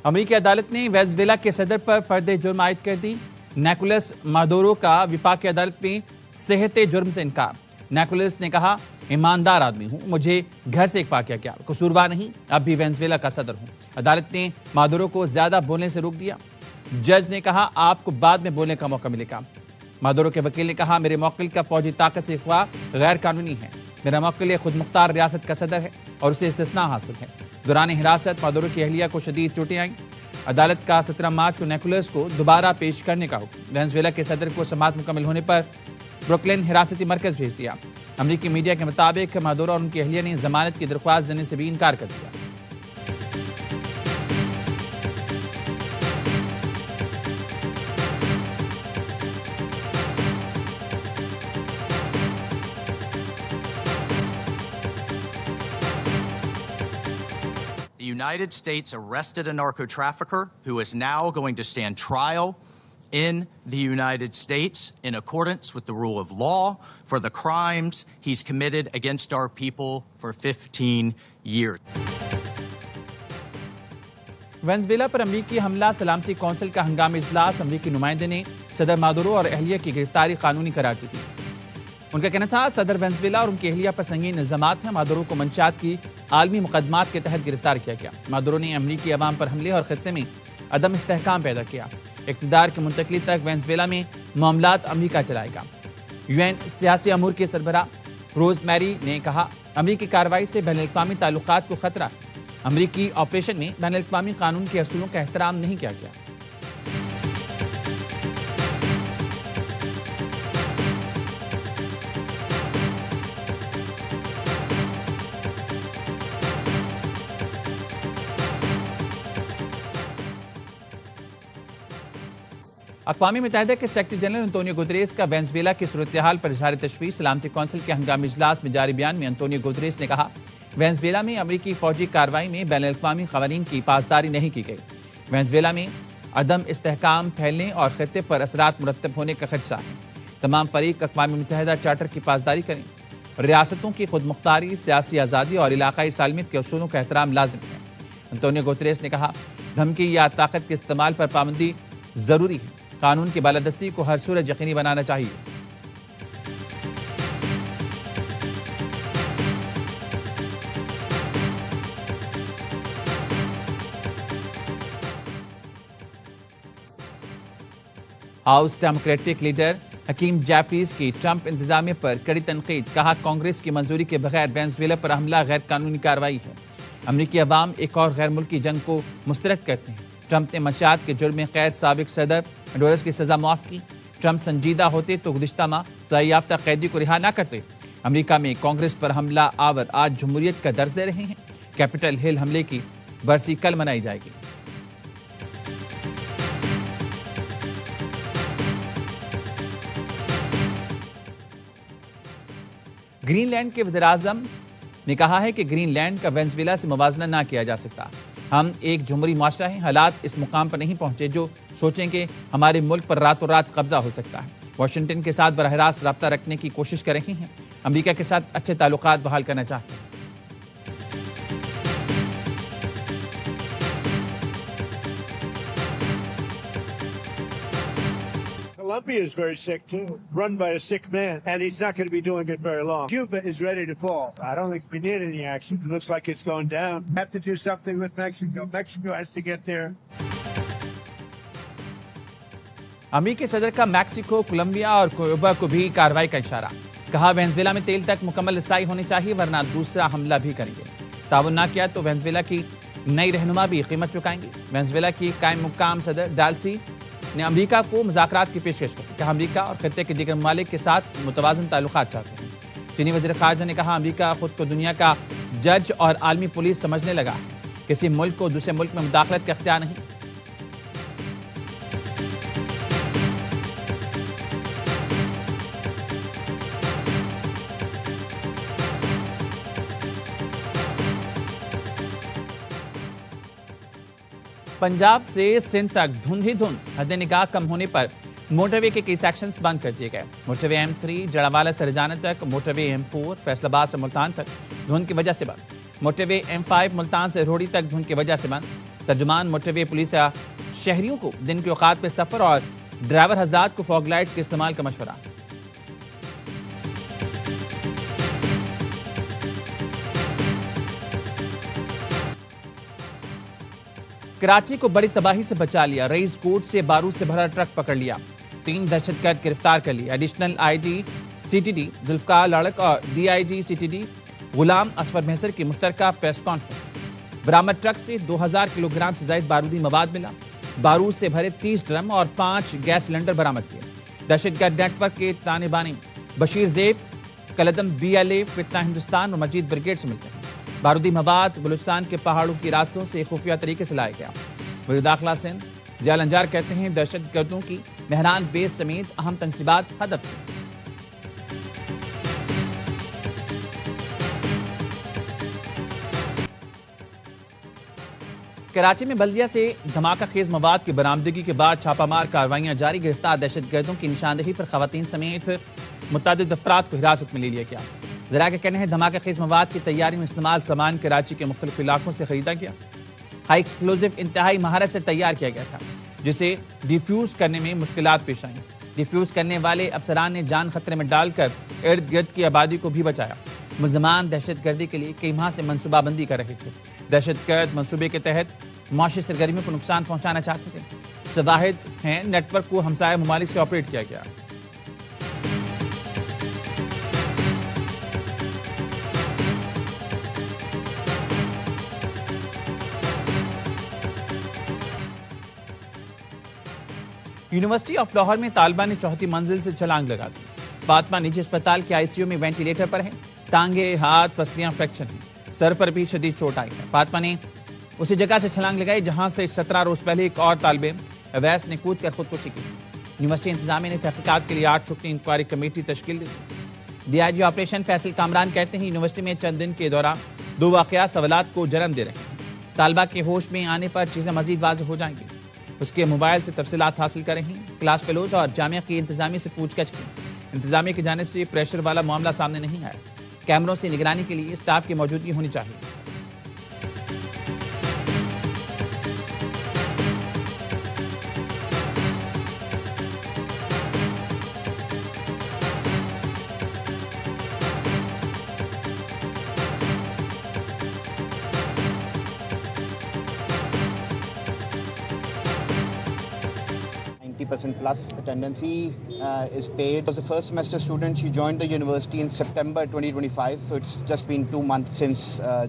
अमेरिकी अदालत ने वेनेजुएला के सदर पर फर्द जुर्म आयद कर दी। निकोलस मादुरो का वफाकी अदालत में सेहत जुर्म से इनकार। निकोलस ने कहा, ईमानदार आदमी हूं, मुझे घर से इगवा किया गया, कसूरवार नहीं, अब भी वेनेजुएला का सदर हूं। अदालत ने मादुरो को ज्यादा बोलने से रोक दिया। जज ने कहा, आपको बाद में बोलने का मौका मिलेगा। मादुरो के वकील ने कहा, मेरे मौकिल का फौजी ताकत से इगवा गैर कानूनी है। मेरा मौकिल खुद मुख्तार रियासत का सदर है और उसे इस्तिस्ना हासिल है। दौरान हिरासत मादुरो की अहलिया को शदीद चोटें आईं। अदालत का 17 मार्च को निकोलस को दोबारा पेश करने का हुक्म। वेनेजुएला के सदर को समाअत मुकम्मल होने पर ब्रुकलिन हिरासती मरकज भेज दिया। अमेरिकी मीडिया के मुताबिक मादुरो और उनकी अहलिया ने जमानत की दरख्वास्त देने से भी इनकार कर दिया। The United States arrested a narco trafficker who is now going to stand trial in the United States in accordance with the rule of law for the crimes he's committed against our people for 15 years. Venezuela पर अमेरिकी हमला सलामती council का हंगामी इजलास। अमेरिकी नुमाइंदे ने सदर मादुरो और अहलिया की गिरफ्तारी कानूनी करार दी। उनका कहना था, सदर वेनेजुएला और उनकी अहलिया पर संगीन इल्जामात हैं। मादुरो को मंशियात की आलमी मुकदमात के तहत गिरफ्तार किया गया। मादुरो ने अमेरिकी अवाम पर हमले और खत्ते में अदम इस्तेहकाम पैदा किया। इक़्तिदार की मुंतकली तक वेनेजुएला में मामलात अमेरिका चलाएगा। यूएन सियासी अमूर के सरबराह रोजमेरी ने कहा, अमेरिकी कार्रवाई से बैनुल-अक़वामी ताल्लुकात को खतरा है। अमेरिकी ऑपरेशन में बैनुल-अक़वामी कानून के असूलों का एहतराम नहीं किया गया। अक़वाम मुत्तहिदा के सेक्रेटरी जनरल अंतोनियो गुतरेस का वेनेजुएला की सूरत हाल पर इज़हार तशवीश। सलामती कौंसिल के हंगामी इजलास में जारी बयान में अंतोनियो गुतरेस ने कहा, वेनेजुएला में अमेरिकी फौजी कार्रवाई में बैनुल-अक़वामी क़वानीन की पासदारी नहीं की गई। वेनेजुएला में अदम इस्तेहकाम फैलने और खित्ते पर असरात मुरतब होने का खदशा है। तमाम फरीक अक़वाम मुत्तहिदा चार्टर की पासदारी करें। रियासतों की खुद मुख्तारी, सियासी आज़ादी और इलाकाई सालमियत के असूलों का एहतराम लाजिम है। अंतोनियो गुतरेस ने कहा, धमकी या ताकत के इस्तेमाल पर पाबंदी जरूरी है। कानून की बालादस्ती को हर सूरत यकीनी बनाना चाहिए। हाउस डेमोक्रेटिक लीडर हकीम जैफरीज की ट्रंप इंतजामिया पर कड़ी तनकीद। कहा, कांग्रेस की मंजूरी के बगैर वेनेजुएला पर हमला गैर कानूनी कार्रवाई है। अमेरिकी अवाम एक और गैर मुल्की जंग को मुस्तरद करते हैं। ट्रंप ने मंशियात के जुर्म में कैद साबिक सदर मेडोरस की सजा माफ की। ट्रंप संजीदा होते तो गुज़िश्ता माह सजा याफ्ता कैदी को रिहा न करते। अमेरिका में कांग्रेस पर हमला आवर आज जमहूरियत का दर्ज दे रहे हैं। कैपिटल हिल हमले की बरसी कल मनाई जाएगी। ग्रीनलैंड के वज़ीर-ए-आज़म ने कहा है कि ग्रीनलैंड का वेनेजुएला से मुवाजना ना किया जा सकता। हम एक जमहूरी माशरा हैं। हालात इस मुकाम पर नहीं पहुंचे जो सोचें कि हमारे मुल्क पर रातों रात कब्जा हो सकता है। वाशिंगटन के साथ बराह रास्त रब्ता रखने की कोशिश कर रहे हैं। अमेरिका के साथ अच्छे ताल्लुकात बहाल करना चाहते हैं। Colombia is very sick too, run by a sick man, and he's not going to be doing it very long. Cuba is ready to fall. I don't think we need any action. It looks like it's going down. We have to do something with Mexico. Mexico has to get there. अमेरिकी सदर का Mexico, Colombia और Cuba को भी कार्रवाई का इशारा। कहा, वेनेजुएला में तेल तक मुकम्मल रसाई होनी चाहिए वरना दूसरा हमला भी करेंगे। ताउन ना किया तो वेनेजुएला की नई रहनुमा भी कीमत चुकाएंगे। वेनेजुएला की कायम मुकाम सदर डाल्सी ने अमेरिका को मुज़ाकरात की पेशकश की। कहा, अमेरिका और खत्ते के दीगर ममालिक के साथ मुतवाज़न ताल्लुकात चाहते हैं। चीनी वज़ीर ख़ारजा ने कहा, अमेरिका खुद को दुनिया का जज और आलमी पुलिस समझने लगा है। किसी मुल्क को दूसरे मुल्क में मुदाखलत का इख्तियार नहीं। पंजाब से सिंध तक धुंध ही धुंध। हद निगाह कम होने पर मोटरवे के कई सेक्शंस बंद कर दिए गए। मोटरवे M3 जड़ावाला से रजाना तक, मोटरवे M4 फैसलाबाद से मुल्तान तक धुंध की वजह से बंद, मोटरवे M5 मुल्तान से रोहड़ी तक धुंध की वजह से बंद, तर्जुमान मोटरवे पुलिस या शहरियों को दिन के औकात पे सफर और ड्राइवर हजरात को फॉग लाइट्स के इस्तेमाल का मशवरा। कराची को बड़ी तबाही से बचा लिया। रईस कोट से बारूद से भरा ट्रक पकड़ लिया। 3 दहशतगर्द गिरफ्तार कर लिए। एडिशनल आईजी सीटीडी जुल्फकार लाड़क और डीआईजी सीटीडी गुलाम असफर मेहसर की मुश्तरका प्रेस कॉन्फ्रेंस। बरामद ट्रक से 2000 किलोग्राम से ज्यादा बारूदी मवाद मिला। बारूद से भरे 30 ड्रम और 5 गैस सिलेंडर बरामद किए। दहशतगर्द नेटवर्क के तानेबानी बशीर ज़ेब, कलदम BLA, फितना हिंदुस्तान और मजीद ब्रिगेड से मिलते हैं। बारूदी मवाद बलूचिस्तान के पहाड़ों के रास्तों से खुफिया तरीके से लाया गया। वज़ीर दाखिला सिंध ज़िया अंजार कहते हैं दहशतगर्दों की मेहरान बेस समेत अहम तंसीबात हदफ थी। कराची में बल्दिया से धमाका खेज मवाद की बरामदगी के बाद छापामार कार्रवाइयां जारी। गिरफ्तार दहशतगर्दों की निशानदेही पर खवातीन समेत मुतअद्दिद अफराद को हिरासत में ले लिया गया। ज़रा का कहना है धमाका खेज मवाद की तैयारी में इस्तेमाल सामान कराची के मुख्तलिफ इलाकों से खरीदा गया। हाई एक्सक्लूसिव इंतहाई महारत से तैयार किया गया था, जिसे डिफ्यूज करने में मुश्किलात पेश आई। डिफ्यूज करने वाले अफसरान ने जान खतरे में डालकर इर्द गिर्द की आबादी को भी बचाया। मुलजमान दहशतगर्दी के लिए कई माह से मनसूबाबंदी कर रहे थे। दहशतगर्द मनसूबे के तहत माशी सरगर्मियों को नुकसान पहुंचाना चाहते थे। शवाहिद हैं नेटवर्क को हमसाया ममालिक से ऑपरेट किया गया। यूनिवर्सिटी ऑफ लाहौर में तालिबा ने चौथी मंजिल से छलांग लगा दी। फातिमा निजी अस्पताल के आईसीयू में वेंटिलेटर पर है। टांगे, हाथ, पसलियां फ्रैक्चर हैं। सर पर भी शदीद चोट आई है। फातिमा ने उसी जगह से छलांग लगाई जहां से 17 रोज पहले एक और तालिब इल्म अवैस ने कूद कर खुदकुशी की। यूनिवर्सिटी इंतजामिया ने तहकीकात के लिए 8 रुकनी इंक्वायरी कमेटी तश्कील दी। डीआईजी ऑपरेशन फैसल कामरान कहते हैं यूनिवर्सिटी में चंद दिन के दौरान 2 वाकयात सवालात को जन्म दे रहे हैं। तालिबा के होश में आने पर चीजें मजीद वाज़ेह हो जाएंगी। उसके मोबाइल से तफसीलात हासिल कर रही। क्लास फेलोज और जामिया की इंतजामिया से पूछगछ की। इंतजामिया की जानिब से प्रेशर वाला मामला सामने नहीं आया। कैमरों से निगरानी के लिए स्टाफ की मौजूदगी होनी चाहिए। Plus attendance. He is paid. Was a first semester student. She joined the university in September 2025. So it's just been 2 months since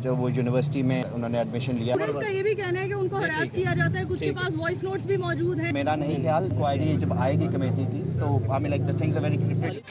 जब वो यूनिवर्सिटी में उन्होंने एडमिशन लिया। उसका ये भी कहना है कि उनको हरास किया जाता है, कुछ के पास वॉइस नोट्स भी मौजूद हैं। मेरा नहीं ख्याल, क्वायरी जब आएगी कमेटी की तो I mean like the things are very clear.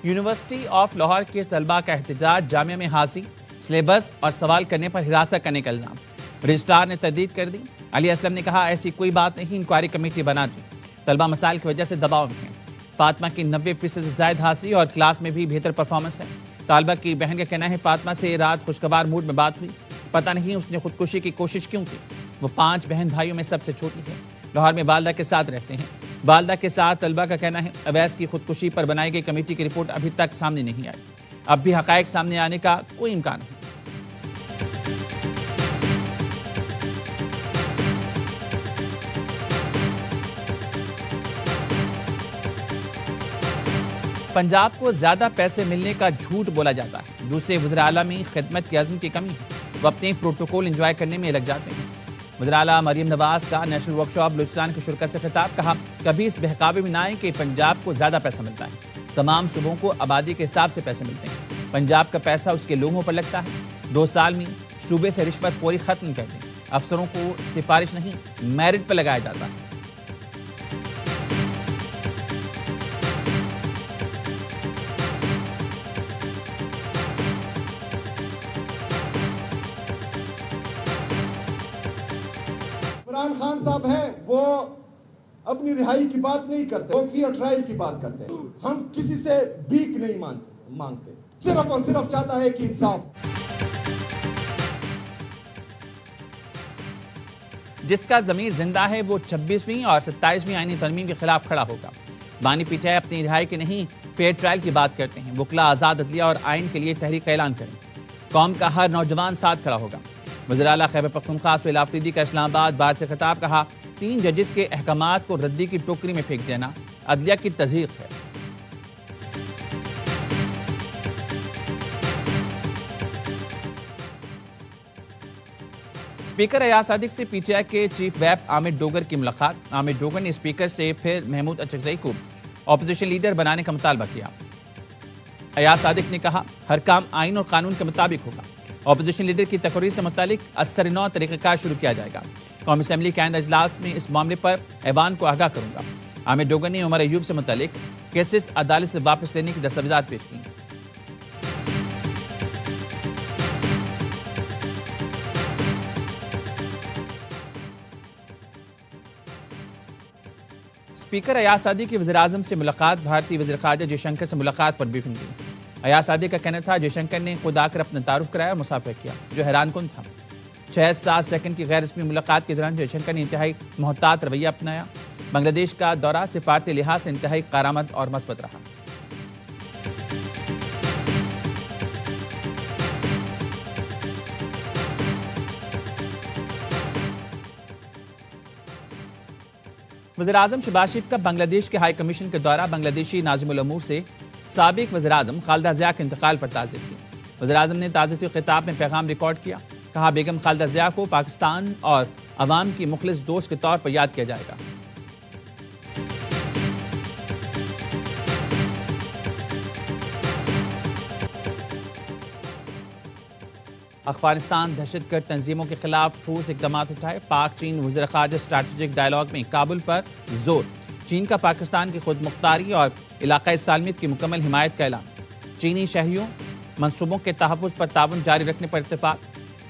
University of Lahore के तलबा का एहतजाज, जामिया में हाजिरी, सिलेबस और सवाल करने पर हिरासत करने का इल्जाम। रजिस्ट्रार ने तरदीद कर दी। अली असलम ने कहा ऐसी कोई बात नहीं, इंक्वायरी कमेटी बना दी। तलबा मसाइल की वजह से दबाव में हैं। फातिमा की 90% से ज्यादा हाजिरी और क्लास में भी बेहतर परफॉर्मेंस है। तालिबा की बहन का कहना है फातिमा से रात खुशगवार मूड में बात हुई, पता नहीं उसने खुदकुशी की कोशिश क्यों की। वो 5 बहन भाइयों में सबसे छोटी है। लाहौर में वालदा के साथ रहते हैं। वालदा के साथ तलबा का कहना है अवैस की खुदकुशी पर बनाई गई कमेटी की रिपोर्ट अभी तक सामने नहीं आई। अब भी हकायक सामने आने का कोई इम्कान नहीं। पंजाब को ज्यादा पैसे मिलने का झूठ बोला जाता है। दूसरे वज़ीर आला में खिदमत की अज़्म की कमी है। वो अपने प्रोटोकॉल एंजॉय करने में लग जाते हैं। वज़ीर आला मरियम नवाज का नेशनल वर्कशॉप बलूचिस्तान के शुरा से खिताब। कहा कभी इस बहकावे में ना आए कि पंजाब को ज्यादा पैसा मिलता है। तमाम सूबों को आबादी के हिसाब से पैसे मिलते हैं। पंजाब का पैसा उसके लोगों पर लगता है। 2 साल में सूबे से रिश्वत पूरी खत्म कर दी। अफसरों को सिफारिश नहीं, मेरिट पर लगाया जाता है। इमरान खान साहब हैं, वो अपनी रिहाई की बात नहीं करते, वो फेयर ट्रायल की बात करते हैं। हम किसी से भीख नहीं मांगते, सिर्फ और सिर्फ चाहता है कि इंसाफ। जिसका जमीर जिंदा है वो 26वीं और 27वीं आईनी तरमीम के खिलाफ खड़ा होगा। बानी पीटीआई अपनी रिहाई के नहीं फेयर ट्रायल की बात करते हैं। वकला आजाद अदलिया और आइन के लिए तहरीक का ऐलान करें। कौम का हर नौजवान साथ खड़ा होगा। वज़ीर आला खैबर पख्तूनख्वा सुहेल आफरीदी का इस्लामाबाद बार से खिताब, कहा 3 जजेस के अहकामात को रद्दी की टोकरी में फेंक देना अदलिया की तज़हीक है। स्पीकर अयाज सादिक से पीटीआई के चीफ व्हिप आमिर डोगर की मुलाकात। आमिर डोगर ने स्पीकर से फिर महमूद अचकज़ई को ऑपोजिशन लीडर बनाने का मुतालबा किया। अयाज सादिक ने कहा, हर काम आइन और कानून के मुताबिक होगा। ऑपोजिशन लीडर की तकरीर से मुतालिक असर-ए-नौ तरीक़ाकार शुरू किया जाएगा। कौमी असम्बली के आइंदा इजलास में इस मामले पर ऐवान को आगाह करूंगा। आमिर डोगर ने उमर अयूब से मुतालिक केसेस अदालत से वापस लेने की दस्तावेजात पेश की। स्पीकर अयाज सादिक की वज़ीर-ए-आज़म से मुलाकात। भारतीय वज़ीर ख़ारजा जयशंकर से मुलाकात पर ब्रीफिंग दी। अयाज सादिक का कहना था, जयशंकर ने खुद आकर अपना तारुफ कराया और मुसाफिर किया, जो हैरानकुन था। 6-7 सेकंड की गैर रस्मी मुलाकात के दौरान जयशंकर ने इंतहाई मोहतात रवैया अपनाया। बांग्लादेश का दौरा सिफारती लिहाज से इंतहाई कारामद और मस्बत रहा। वज़ीर-ए-आज़म शहबाज शरीफ का बांग्लादेश के हाई कमीशन के दौरा। बांग्लादेशी नाज़िमुल अमूर से साबिक वज़ीर-ए-आज़म खालिदा ज़िया के इंतकाल पर ताज़ियत की। वज़ीर-ए-आज़म ने ताज़ियती खिताब में पैगाम रिकॉर्ड किया। कहा, बेगम खालिदा ज़िया को पाकिस्तान और अवाम की मुखलिस दोस्त के तौर पर याद किया जाएगा। अफगानिस्तान दहशतगर्द तंजीमों के खिलाफ ठोस इकदाम उठाए। पाक चीन वज़ीर ख़ारजा स्ट्रैटेजिक डायलॉग में काबुल पर जोर। चीन का पाकिस्तान की खुद मुख्तारी और इलाक़ाई सालमियत की मुकम्मल हिमायत का ऐलान। चीनी शहरियों मनसूबों के तहफ़्फ़ुज़ पर ताउन जारी रखने पर इत्तेफाक।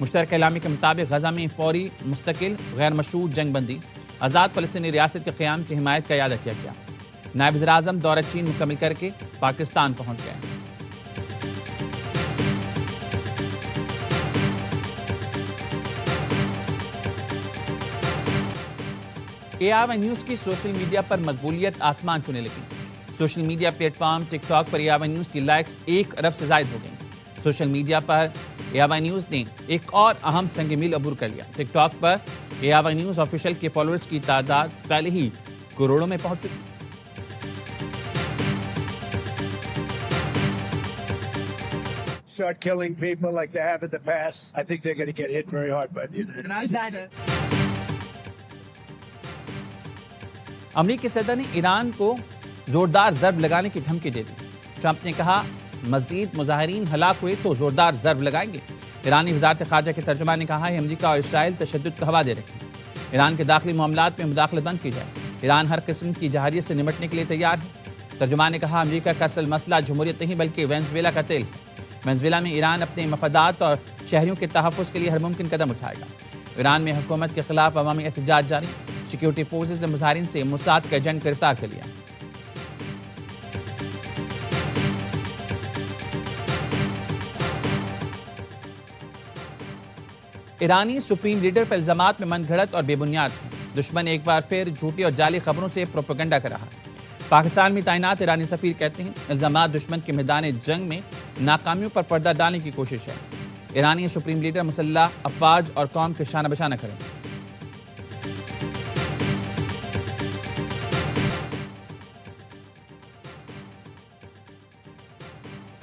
मुश्तरका एलामी के मुताबिक गज़ा में फौरी मुस्तकिल गैर मशरूत जंगबंदी, आज़ाद फ़लस्तीनी रियासत के क़याम की हिमायत का इरादा किया गया। नायब वज़ीर-ए-आज़म दौरा चीन मुकम्मल करके पाकिस्तान पहुँच गए। AR1 न्यूज़ की सोशल मीडिया पर मकबूलियत आसमान छूने लगी। सोशल मीडिया प्लेटफॉर्म टिकटॉक पर AR1 न्यूज़ की लाइक्स 1 अरब से ज़ायद हो गई। सोशल मीडिया पर AR1 न्यूज़ ने एक और अहम संग मील अबूर कर लिया। टिकटॉक पर AR1 न्यूज़ ऑफिशियल के फॉलोअर्स की तादाद पहले ही करोड़ों में पहुंच चुकी। Start killing people like they have in the past. I think they're going to get hit very hard by the United States. अमरीकी सदर ने ईरान को जोरदार जर्ब लगाने की धमकी दे दी। ट्रंप ने कहा, मजीद मुजाहिरीन हलाक हुए तो जोरदार जर्ब लगाएंगे। ईरानी वज़ारत ख़ारजा के तर्जुमान ने कहा है, अमरीका और इसराइल तशद्दुद का हवा दे रहे हैं। ईरान के दाखिली मामलात में मुदाखलत बंद की जाए। ईरान हर किस्म की जहारियत से निपटने के लिए तैयार है। तर्जुमान ने कहा, अमरीका का असल मसला जमहूरियत नहीं बल्कि वेनेज़ुएला का तेल है। वेनेज़ुएला में ईरान अपने मफादात और शहरियों के तहफ़्फ़ुज़ के लिए हर मुमकिन कदम उठाएगा। ईरान में हुकूमत के खिलाफ अवामी एहतजाज जारी। सिक्योरिटी फोर्सेज ने मुजाहिरीन से मोसाद का एजेंट गिरफ्तार कर लिया। ईरानी सुप्रीम लीडर पर इल्जामात में मनगढ़ंत और बेबुनियाद हैं। दुश्मन एक बार फिर झूठी और जाली खबरों से प्रोपेगेंडा कर रहा है। पाकिस्तान में तैनात ईरानी सफीर कहते हैं, इल्जामात दुश्मन के मैदान जंग में नाकामियों पर पर्दा डालने की कोशिश है। ईरानी सुप्रीम लीडर मुसल्लह अफवाज और कौम के शाना बशाना करें।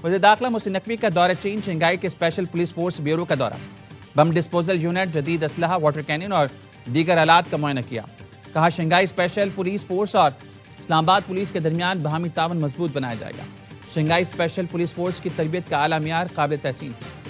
वज़ीर दाखिला मोहसिन नकवी का दौरा चीन। शंघाई के स्पेशल पुलिस फोर्स ब्यूरो का दौरा। बम डिस्पोजल यूनिट, जदीद असलहा, वाटर कैनन और दीगर आलात का मुआयना किया। कहा, शंघाई स्पेशल पुलिस फोर्स और इस्लामाबाद पुलिस के दरमियान बाहमी तावन मजबूत बनाया जाएगा। शंघाई स्पेशल पुलिस फोर्स की तरबियत का आला मियार काबिल तहसीन है।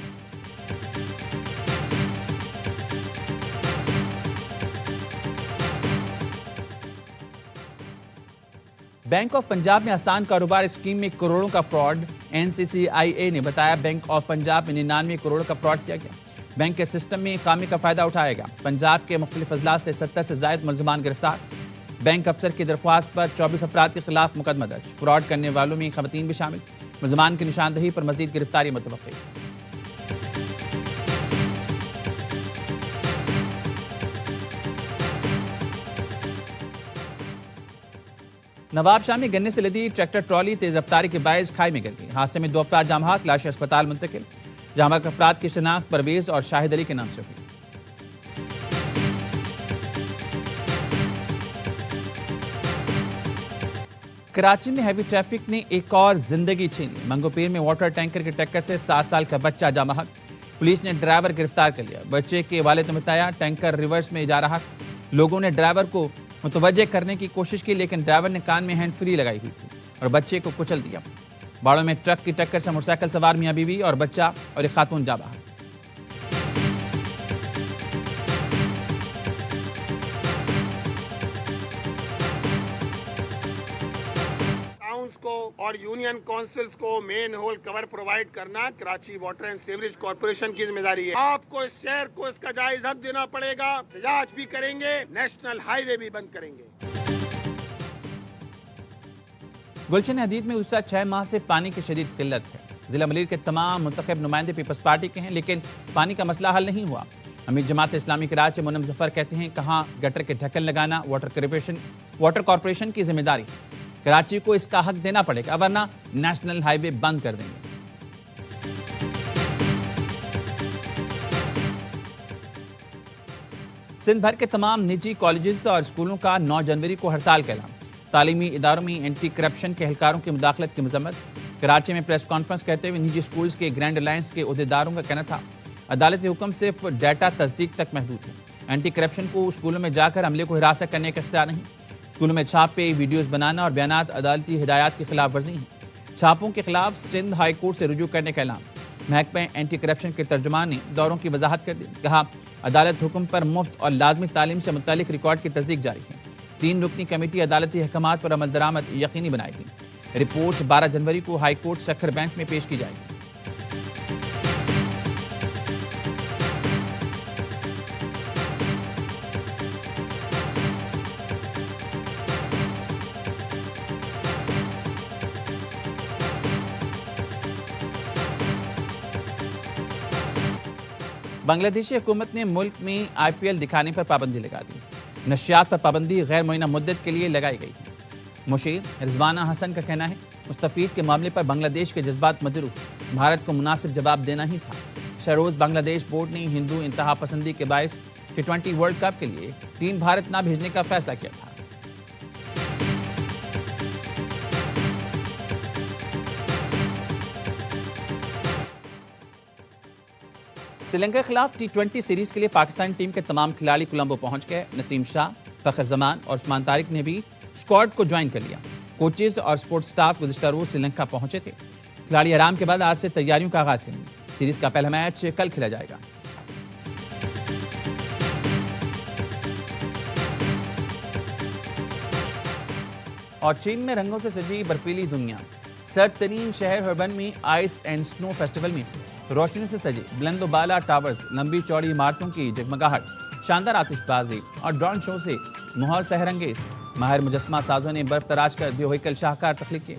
बैंक ऑफ पंजाब में आसान कारोबार स्कीम में करोड़ों का फ्रॉड। NCCIA ने बताया, बैंक ऑफ पंजाब में 99 करोड़ का फ्रॉड किया गया। बैंक के सिस्टम में खामी का फायदा उठाएगा। पंजाब के मुख्तलिफ अजला से 70 से ज्यादा मुलजमान गिरफ्तार। बैंक अफसर की दरख्वास्त पर 24 अफराद के खिलाफ मुकदमा दर्ज। फ्रॉड करने वालों में खवातीन भी शामिल। मुलजमान की निशानदही पर मजीद गिरफ्तारी मुतवक्किल। नवाब शाह में गन्ने से लदी ट्रैक्टर ट्रॉली तेज रफ्तारी के बायस खाई में गिर गई। हादसे में 2 अफराद जाम बहक, लाशें अस्पताल मुंतकिल। जहां बाकी अफराद की शिनाख्त परवेज और शाहिद अली के नाम से हुई। कराची में हैवी ट्रैफिक ने एक और जिंदगी छीन ली। मंगोपीर में वाटर टैंकर की टक्कर से 7 साल का बच्चा जाँ बहक। पुलिस ने ड्राइवर गिरफ्तार कर लिया। बच्चे के वालिद ने बताया टैंकर रिवर्स में जा रहा था। लोगों ने ड्राइवर को मुतवज्जे करने की कोशिश की, लेकिन ड्राइवर ने कान में हैंड फ्री लगाई हुई थी और बच्चे को कुचल दिया। बाड़ों में ट्रक की टक्कर से मोटरसाइकिल सवार मियां बीवी और बच्चा और एक खातून जाँ बहक। को और यूनियन काउंसिल्स को मेन होल कवर प्रोवाइड करना Karachi water and sewerage corporation की जिम्मेदारी है। आपको इस शहर को इसका जायज हक देना पड़ेगा। एहतजाज भी करेंगे, नेशनल हाईवे भी बंद करेंगे। गुलशन हदीद में गुज़श्ता 6 माह से पानी की शदीद किल्लत है। जिला मलीर के तमाम मुंतखब नुमाइंदे पीपल्स पार्टी के हैं, लेकिन पानी का मसला हल नहीं हुआ। अमीर जमात इस्लामी कराची मुनम जफर कहते हैं कहाँ गटर के ढक्कन लगाना वाटर कॉर्पोरेशन की जिम्मेदारी है। कराची को इसका हक देना पड़ेगा, वरना नेशनल हाईवे बंद कर देंगे। सिंध भर के तमाम निजी कॉलेजेस और स्कूलों का 9 जनवरी को हड़ताल का ऐलान। तालीमी इदारों में एंटी करप्शन के एहलकारों की मुदाखलत की मजम्मत। कराची में प्रेस कॉन्फ्रेंस करते हुए निजी स्कूल्स के ग्रैंड अलायंस के उहदेदारों का कहना था अदालती हुक्म सिर्फ डाटा तस्दीक तक महदूद है। एंटी करप्शन को स्कूलों में जाकर अमले को हिरासत करने का इख्तियार नहीं। स्कूलों में छापे, वीडियोस बनाना और बयानात अदालती हिदायत की खिलाफ वर्जी हैं। छापों के खिलाफ सिंध हाई कोर्ट से रुजू करने का ऐलान। महकमा एंटी करप्शन के तर्जुमान ने दौरों की वजाहत कर दी। कहा अदालत हुक्म पर मुफ्त और लाजमी तालीम से मुतालिक रिकॉर्ड की तस्दीक जारी है। 3 रुकनी कमेटी अदालती अहकामात पर अमल दरामद यकीनी बनाएगी। रिपोर्ट 12 जनवरी को हाई कोर्ट सखर बेंच में पेश की जाएगी। बांग्लादेशी हुकूमत ने मुल्क में IPL दिखाने पर पाबंदी लगा दी। नशियात पर पाबंदी गैर मुअय्यना मुद्दत के लिए लगाई गई है। मुशीर रिजवाना हसन का कहना है मुस्तफीद के मामले पर बांग्लादेश के जज्बात मजरूह, भारत को मुनासिब जवाब देना ही था। शहरोज बांग्लादेश बोर्ड ने हिंदू इंतहा पसंदी के बायस T20 वर्ल्ड कप के लिए टीम भारत ना भेजने का फैसला किया था। श्रीलंका के खिलाफ T20 सीरीज के लिए पाकिस्तान टीम के तमाम खिलाड़ी कोलंबो पहुंच गए। नसीम शाह, फखर जमान और उस्मान तारिक ने भी स्क्वाड को ज्वाइन कर लिया। कोचेज और स्पोर्ट्स स्टाफ गुज़िश्ता रोज श्रीलंका पहुंचे थे। खिलाड़ी आराम के बाद आज से तैयारियों का आगाज करेंगे। सीरीज का पहला मैच कल खेला जाएगा। और चीन में रंगों से सजी बर्फीली दुनिया। सर्द तरीन शहर हर्बन में आइस एंड स्नो फेस्टिवल में रोशनी से सजे बुलंदोबाला टावर्स, लंबी चौड़ी इमारतों की जगमगाहट, शानदार आतिशबाजी और ड्रोन शो से माहौल सहरंगेज। माहिर मुजस्मा साजों ने बर्फ तराश कर व्हीकल शाहकार तख्लीक किए।